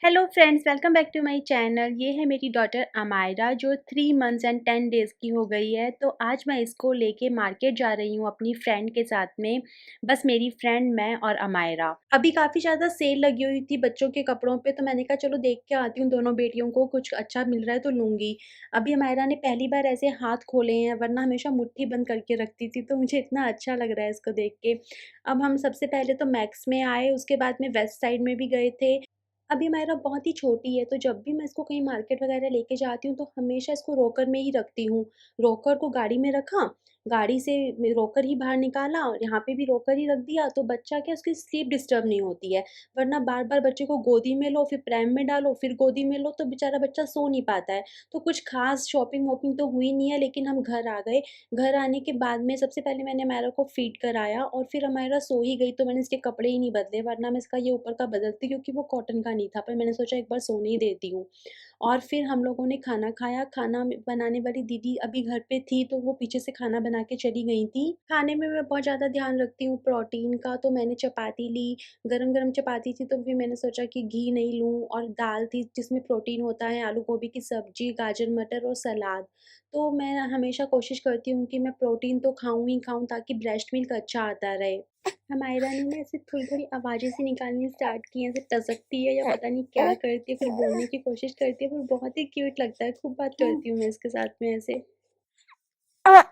Hello friends, welcome back to my channel. ये है मेरी डॉटर अमायरा जो 3 मंथ्स एंड 10 डेज़ की हो गई है। तो आज मैं इसको लेके मार्केट जा रही हूँ अपनी फ्रेंड के साथ में। बस मेरी फ्रेंड, मैं और अमायरा। अभी काफ़ी ज़्यादा सेल लगी हुई थी बच्चों के कपड़ों पे, तो मैंने कहा चलो देख के आती हूँ दोनों बेटियों को, कुछ अच्छा मिल रहा है तो लूँगी। अभी अमायरा ने पहली बार ऐसे हाथ खोले हैं, वरना हमेशा मुट्ठी बंद करके रखती थी, तो मुझे इतना अच्छा लग रहा है इसको देख के। अब हम सबसे पहले तो मैक्स में आए, उसके बाद में वेस्ट साइड में भी गए थे। अभी मेरा बहुत ही छोटी है, तो जब भी मैं इसको कहीं मार्केट वगैरह लेके जाती हूँ, तो हमेशा इसको रोकर में ही रखती हूँ। रोकर को गाड़ी में रखा, गाड़ी से में रोकर ही बाहर निकाला और यहाँ पे भी रोकर ही रख दिया, तो बच्चा क्या उसकी स्लीप डिस्टर्ब नहीं होती है। वरना बार-बार बच्चे को गोदी में लो, फिर प्रैम में डालो, फिर गोदी में लो, तो बेचारा बच्चा सो नहीं पाता है। तो कुछ ख़ास शॉपिंग-वॉपिंग तो हुई नहीं है, लेकिन हम घर आ गए। घर आने के बाद में सबसे पहले मैंने अमायरा को फ़ीड कराया और फिर अमायरा सो ही गई, तो मैंने इसके कपड़े ही नहीं बदले, वरना मैं इसका ये ऊपर का बदलती क्योंकि वो कॉटन का नहीं था, पर मैंने सोचा एक बार सोने ही देती हूँ। और फिर हम लोगों ने खाना खाया, खाना बनाने वाली दीदी अभी घर पे थी, तो वो पीछे से खाना बना के चली गई थी। खाने में मैं बहुत ज़्यादा ध्यान रखती हूँ प्रोटीन का, तो मैंने चपाती ली, गरम-गरम चपाती थी, तो फिर मैंने सोचा कि घी नहीं लूँ और दाल थी जिसमें प्रोटीन होता है, आलू गोभी की सब्ज़ी, गाजर मटर और सलाद। तो मैं हमेशा कोशिश करती हूँ कि मैं प्रोटीन तो खाऊँ ही खाऊँ ताकि ब्रेस्ट मिल्क अच्छा आता रहे। हमायरा ने ना ऐसे थोड़ी-थोड़ी आवाज़ें सी निकालनी स्टार्ट की हैं, ऐसे टसकती है या पता नहीं क्या करती है, फिर बोलने की कोशिश करती है, पर बहुत ही क्यूट लगता है, खूब बात करती हूँ मैं इसके साथ में ऐसे। हाँ।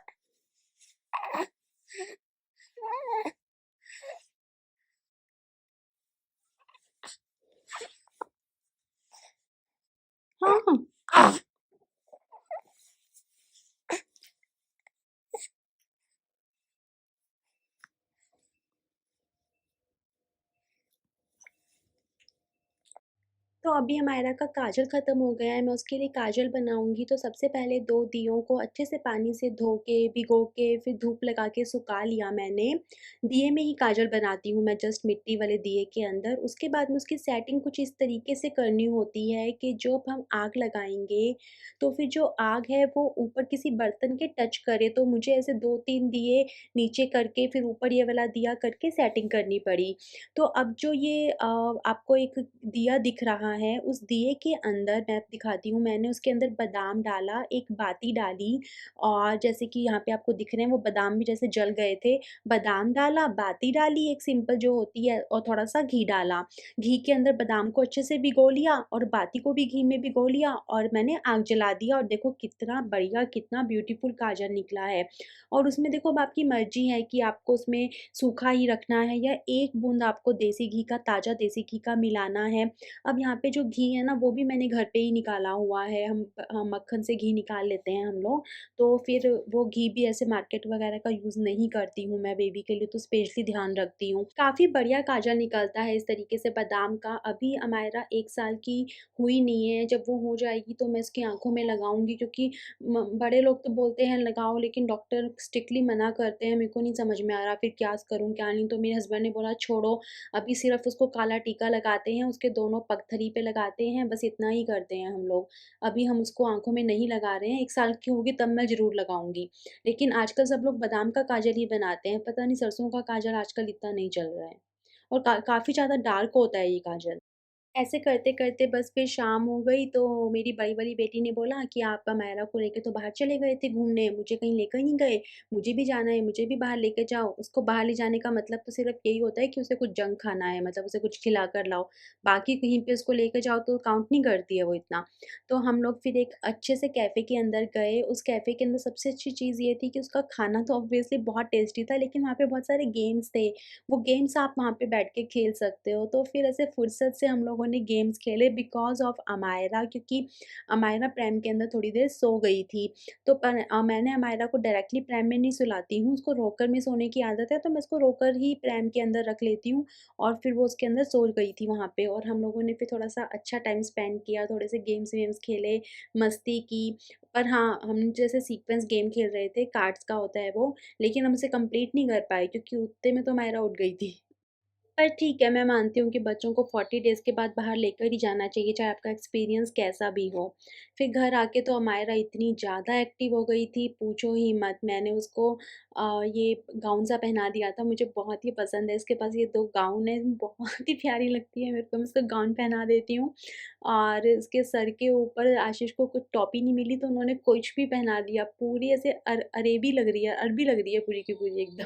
तो अभी हमायरा का काजल ख़त्म हो गया है, मैं उसके लिए काजल बनाऊँगी, तो सबसे पहले 2 दियों को अच्छे से पानी से धो के, भिगो के, फिर धूप लगा के सुखा लिया मैंने। दिए में ही काजल बनाती हूँ मैं, जस्ट मिट्टी वाले दिए के अंदर। उसके बाद में उसकी सेटिंग कुछ इस तरीके से करनी होती है कि जब हम आग लगाएँगे, तो फिर जो आग है वो ऊपर किसी बर्तन के टच करे, तो मुझे ऐसे 2-3 दिए नीचे करके फिर ऊपर ये वाला दिया करके सेटिंग करनी पड़ी। तो अब जो ये आपको एक दिया दिख रहा है, उस दिए के अंदर मैं दिखाती हूँ, मैंने उसके अंदर बादाम डाला, एक बाती डाली और जैसे कि यहाँ पे आपको दिख रहे हैं वो बादाम भी जैसे जल गए थे। बादाम डाला, बाती डाली एक सिंपल जो होती है और थोड़ा-सा घी डाला। घी के अंदर बादाम को अच्छे से भिगो लिया और बाती को भी घी में भिगो लिया और मैंने आग जला दिया और देखो कितना बढ़िया, कितना ब्यूटीफुल काजल निकला है। और उसमें देखो अब आपकी मर्ज़ी है कि आपको उसमें सूखा ही रखना है या एक बूँद आपको देसी घी का, ताज़ा देसी घी का मिलाना है। अब यहाँ पे जो घी है ना, वो भी मैंने घर पे ही निकाला हुआ है। हम मक्खन से घी निकाल लेते हैं हम लोग, तो फिर वो घी भी ऐसे मार्केट वगैरह का यूज़ नहीं करती हूँ मैं बेबी के लिए, तो स्पेशली ध्यान रखती हूँ। काफ़ी बढ़िया काजल निकलता है इस तरीके से बादाम का। अभी अमायरा 1 साल की हुई नहीं है, जब वो हो जाएगी तो मैं इसकी आँखों में लगाऊँगी क्योंकि बड़े लोग तो बोलते हैं लगाओ, लेकिन डॉक्टर स्ट्रिक्टली मना करते हैं। मेरे को नहीं समझ में आ रहा फिर क्या करूँ क्या नहीं, तो मेरे हस्बैंड ने बोला छोड़ो, अभी सिर्फ उसको काला टीका लगाते हैं, उसके दोनों पगथरी पे लगाते हैं, बस इतना ही करते हैं हम लोग। अभी हम उसको आँखों में नहीं लगा रहे हैं, 1 साल की होगी तब मैं ज़रूर लगाऊँगी। लेकिन आजकल सब लोग बादाम का काजल ही बनाते हैं, पता नहीं सरसों का काजल आजकल इतना नहीं चल रहा है और काफ़ी ज़्यादा डार्क होता है ये काजल। ऐसे करते-करते बस फिर शाम हो गई, तो मेरी बड़ी वाली बेटी ने बोला कि आप अमायरा को लेके तो बाहर चले गए थे घूमने, मुझे कहीं लेकर नहीं गए, मुझे भी जाना है, मुझे भी बाहर लेके जाओ। उसको बाहर ले जाने का मतलब तो सिर्फ़ यही होता है कि उसे कुछ जंक खाना है, मतलब उसे कुछ खिला कर लाओ। बाकी कहीं पे उसको लेके जाओ तो काउंट नहीं करती है वो इतना। तो हम लोग फिर एक अच्छे से कैफ़े के अंदर गए, उस कैफ़े के अंदर सबसे अच्छी चीज़ ये थी कि उसका खाना तो ऑब्वियसली बहुत टेस्टी था, लेकिन वहाँ पे बहुत सारे गेम्स थे। वो गेम्स आप वहाँ पे बैठ के खेल सकते हो। तो फिर ऐसे फुर्सत से हम लोगों ने गेम्स खेले बिकॉज़ ऑफ अमायरा, क्योंकि अमायरा प्रैम के अंदर थोड़ी देर सो गई थी। तो मैंने अमायरा को डायरेक्टली प्रैम में नहीं सुलाती हूँ, उसको रोकर में सोने की आदत है, तो मैं उसको रोकर ही प्रैम के अंदर रख लेती हूँ और फिर वो उसके अंदर सो गई थी वहाँ पे और हम लोगों ने फिर थोड़ा-सा अच्छा टाइम स्पेंड किया, थोड़े से गेम्स-वेम्स खेले, मस्ती की। पर हाँ, हम जैसे सीक्वेंस गेम खेल रहे थे, कार्ड्स का होता है वो, लेकिन हम उसे कंप्लीट नहीं कर पाए क्योंकि उतने में तो अमायरा उठ गई थी। पर ठीक है, मैं मानती हूँ कि बच्चों को 40 डेज़ के बाद बाहर लेकर ही जाना चाहिए, चाहे आपका एक्सपीरियंस कैसा भी हो। फिर घर आके तो अमायरा इतनी ज़्यादा एक्टिव हो गई थी, पूछो ही मत। मैंने उसको ये गाउन-सा पहना दिया था, मुझे बहुत ही पसंद है, इसके पास ये 2 गाउन हैं, बहुत ही प्यारी लगती है मेरे को, मैं उसको गाउन पहना देती हूँ। और उसके सर के ऊपर आशीष को कुछ टोपी नहीं मिली, तो उन्होंने कुछ भी पहना दिया, पूरी ऐसे अरेबी लग रही है, अरबी लग रही है पूरी की पूरी एकदम।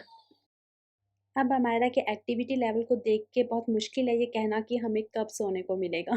अब हमारा के एक्टिविटी लेवल को देख के बहुत मुश्किल है ये कहना कि हमें कब सोने को मिलेगा।